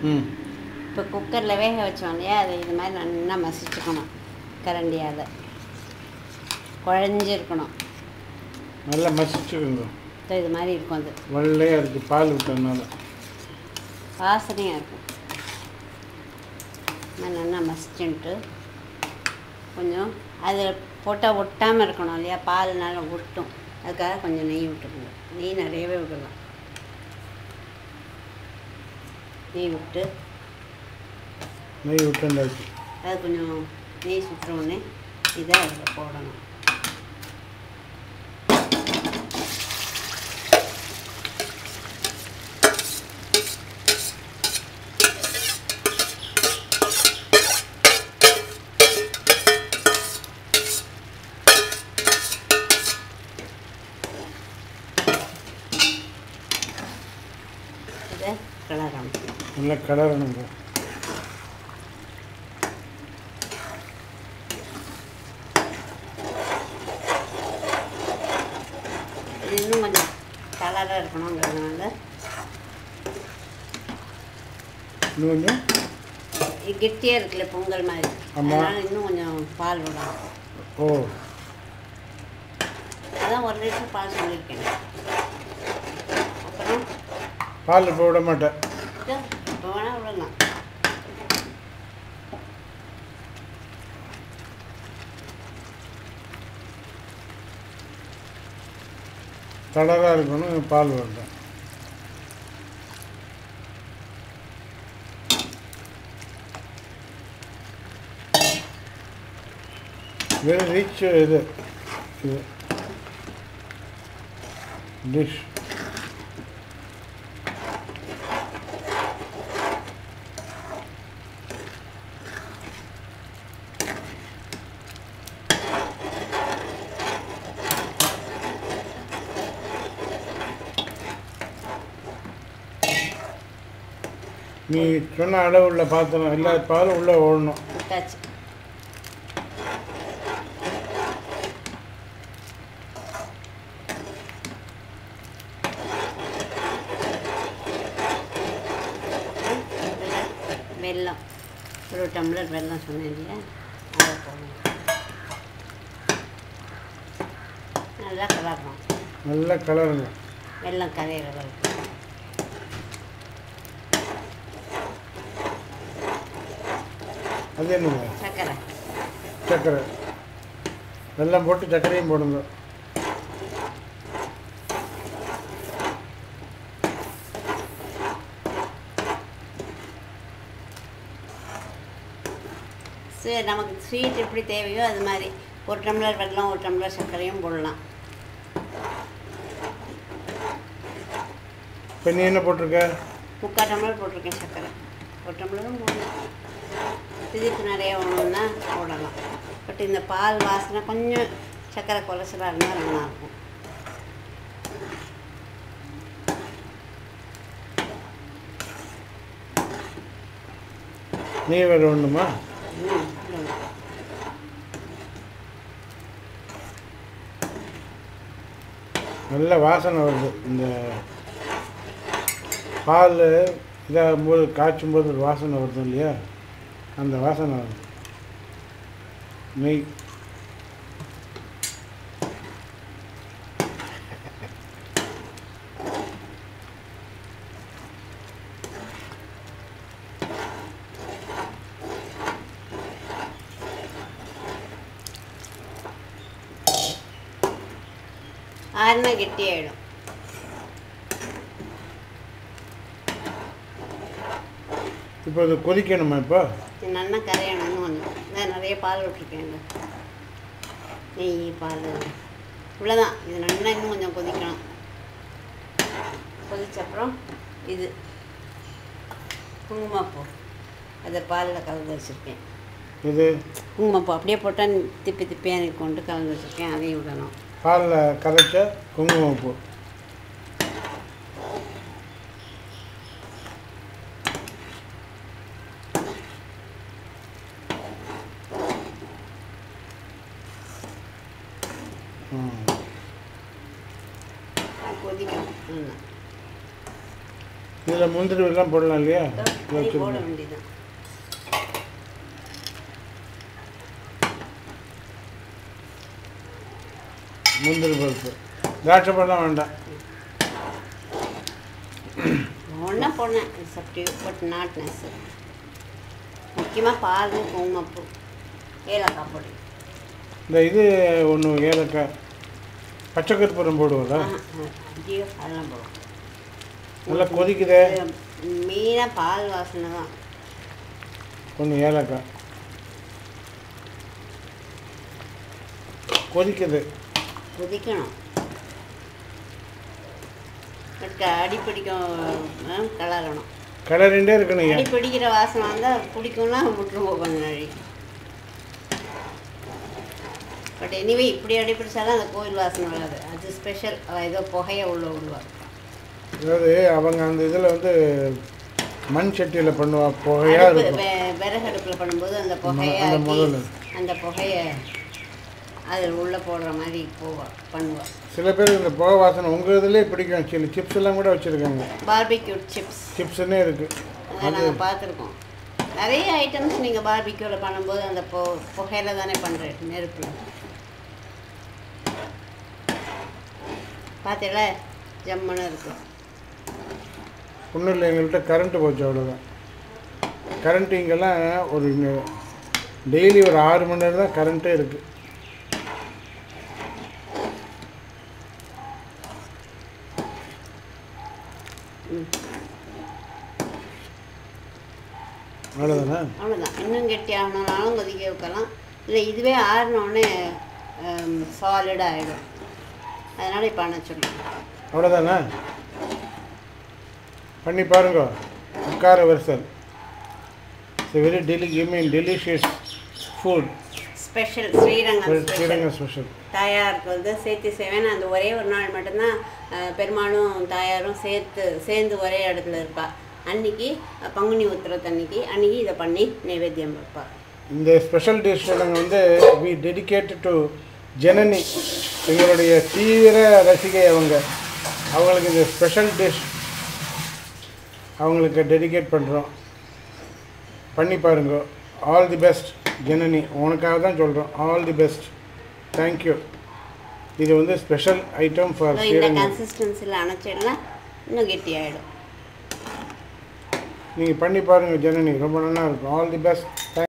ம். இப்போ குக்கரில் வேக வச்சோம் இல்லையா, அதை இது மாதிரி நல்லா மசிச்சுக்கணும் கரண்டியால். குழஞ்சிருக்கணும். நல்லா மசிச்சுக்கோங்க. இது மாதிரி இருக்கும். அது வெள்ளையாக இருக்குது பால் விட்டதுனால. வாசனையாக இருக்கும். நல்லா மசிச்சுன்ட்டு கொஞ்சம் அதில் போட்டால் ஒட்டாமல் இருக்கணும் இல்லையா, பால்னால ஒட்டும். அதுக்காக கொஞ்சம் நெய் விட்டுக்கணும். நெய் நிறையவே விடலாம். நெய் விட்டு அது கொஞ்சம் நெய் சுற்றுறோடனே இதை அதில் போடணும். இதை கிளறணும். நல்லா கிளறணுங்க. இது இன்னும் கொஞ்சம் கலராக இருக்கணுங்கிறதுனால இன்னும் கொஞ்சம் கெட்டியாக இருக்குல்ல பொங்கல் மாதிரி, அதனால் இன்னும் கொஞ்சம் பால் விடணும். ஓ, அதான் 1 லிட்டர் பால் சொல்லியிருக்கேன். அப்புறம் பால் இப்போ விட மாட்டேன். இப்போ வேணால் விடலாம். கலராக இருக்கணும், பால் வேண்டாம். வெரி ரிச் இது டிஷ். நீ சொன்ன அளவுள்ள பாத்திரம் எல்லா பாலும் உள்ளே ஓடணும். விட்டாச்சு. வெல்லம் 1 டம்ளர் வெல்லம் சொன்னேன் இல்லையா, அதை போடணும். நல்லா கலரணும். நல்லா கலருங்க. வெல்லம் கரையிற அளவுக்கு. அது என்னங்க? சர்க்கரை. சர்க்கரை. வெல்லம் போட்டு சர்க்கரையும் போடுங்க. சரி, நமக்கு ஸ்வீட் எப்படி தேவையோ அது மாதிரி 1 டம்ளர் வெல்லம் 1 டம்ளர் சர்க்கரையும் போடலாம். இப்போ நீ என்ன போட்டிருக்க? 3/4 டம்ளர் போட்டிருக்கேன் சர்க்கரை. 1 டம்ளரும் போடலாம். திதிப்பு நிறைய வேணும்னா போடலாம். பட் இந்த பால் வாசனை கொஞ்சம் சர்க்கரை கொலஸ்ட்ரால் இருந்தால் நல்லாயிருக்கும். நெய் வேறு ஒன்றுமா? நல்ல வாசனை வருது. இந்த பால் இதாகும்போது காய்ச்சும் போது ஒரு வாசனை வருது இல்லையா, அந்த வாசனை வருது. நெய் ஆறுனா கெட்டியாயிடும். இப்போ இது கொதிக்கணுமா? இப்போ நல்லா கரையணும்னு ஒன்று. நான் நிறைய பால் விட்டுருக்கேன். நெய் பால் இவ்வளோதான். இது நல்லா இன்னும் கொஞ்சம் கொதிக்கணும். கொதிச்சப்புறம் இது குங்குமப்பூ அதை பாலில் கலந்து வச்சுருக்கேன். இது குங்குமப்பூ அப்படியே போட்டால் திப்பி திப்பியாக எனக்கு கொண்டு கலந்து வச்சுருக்கேன். அதையும் விடணும். பாலில் கரைச்ச குங்குமப்பூ. கொதிக்கணும். இது இதில் முந்திரி எல்லாம் போடலாம் இல்லையா? போட வேண்டியது. முந்திரி பருப்பு, திராட்சை பழம் வேண்டாம். ஒன்றா போடணும், it's up to you, but not necessary. முக்கியமாக பால், குங்குமப்பூ, ஏலக்காய் பொடி. இந்த இது ஒன்று ஏலக்காய், பச்சை கற்பூரம் போடுவோம்ல, ஐயோ அதெல்லாம் போடுவோம். நல்லா கொதிக்குதே. மெயினாக பால் வாசனை தான். கொஞ்சம் ஏலக்காய் கொதிக்குது, கொதிக்கணும். அடிப்பிடிக்கும், கிளறணும், கிளறிண்டே இருக்கணும். அடிப்பிடிக்கிற வாசனை வந்தால் பிடிக்கும்னா விட்டுருவோம் கொஞ்ச நாளைக்கு. பட் எனிவே இப்படி அடிப்பிடிச்சாலும் அந்த கோயில் வாசனை வராது. அது ஸ்பெஷல். ஏதோ புகையை உள்ள விடுவாங்க. அதாவது அவங்க அந்த இதில் வந்து மண் சட்டியில் பண்ணுவா, புகையாக இருக்கும். விறகடுப்பில் பண்ணும்போது அந்த புகையை அந்த புகையை அதில் உள்ளே போடுற மாதிரி பண்ணுவாள். சில பேர் இந்த புகை வாசனை உங்கள் இதிலே பிடிக்கும். சில சிப்ஸ் எல்லாம் கூட வச்சுருக்காங்க, பார்பிக்யூ சிப்ஸ்ன்னே இருக்குது. அதை நாங்கள் பார்த்துருக்கோம். நிறைய ஐட்டம்ஸ் நீங்கள் பார்பிக்யூவில் பண்ணும்போது அந்த புகையில் தானே பண்ணுறேன், நெருப்பில். பார்த்தீங்களா, ஜம்முன்னு இருக்குது. ஒன்றும் இல்லை, எங்கள்கிட்ட கரண்ட்டு போச்சு, அவ்வளோதான். கரண்ட்டு இங்கெல்லாம் ஒரு டெய்லி ஒரு 6 மணி நேரம் தான் கரண்ட்டே இருக்குது. அவ்வளோதானே? அவ்வளோதான். இன்னும் கெட்டி ஆகணும்னாலும் கொதிக்க வைக்கலாம். இல்லை இதுவே ஆறினோடனே சாலிடாக ஆகிடும். அதனால் இப்போ அணைச்சிடலாம். அவ்வளோதானே? பண்ணி பாருங்க. உட்கார வரிசல். It's very delicious food. Special Srirangam special. தாயாருக்கு வந்து சேர்த்து செய்வேன். அந்த ஒரே ஒரு நாள் மட்டும்தான் பெருமாளும் தாயாரும் சேர்ந்து ஒரே இடத்துல இருப்பாள். அன்றைக்கி பங்குனி உத்திரத்தன்னைக்கு இதை பண்ணி நைவேத்தியம் வைப்பாள். இந்த ஸ்பெஷல் டிஷ் நாங்கள் வந்து வி டெடிகேட்டட் டு ஜனனி, எங்களுடைய தீவிர ரசிகை அவங்களுக்கு இந்த ஸ்பெஷல் டிஷ் அவங்களுக்கு டெடிகேட் பண்ணுறோம். பண்ணி பாருங்க. ஆல் தி பெஸ்ட் ஜனனி, உனக்காக தான் சொல்கிறோம். All the best, thank you. இது வந்து ஸ்பெஷல் ஐட்டம் ஃபார் இந்த கன்சிஸ்டன்சியில் அணைச்சிடலாம், இன்னும் கெட்டி ஆகிடும். நீங்கள் பண்ணி பாருங்கள் ஜனனி, ரொம்ப நல்லா இருக்கும். All the best.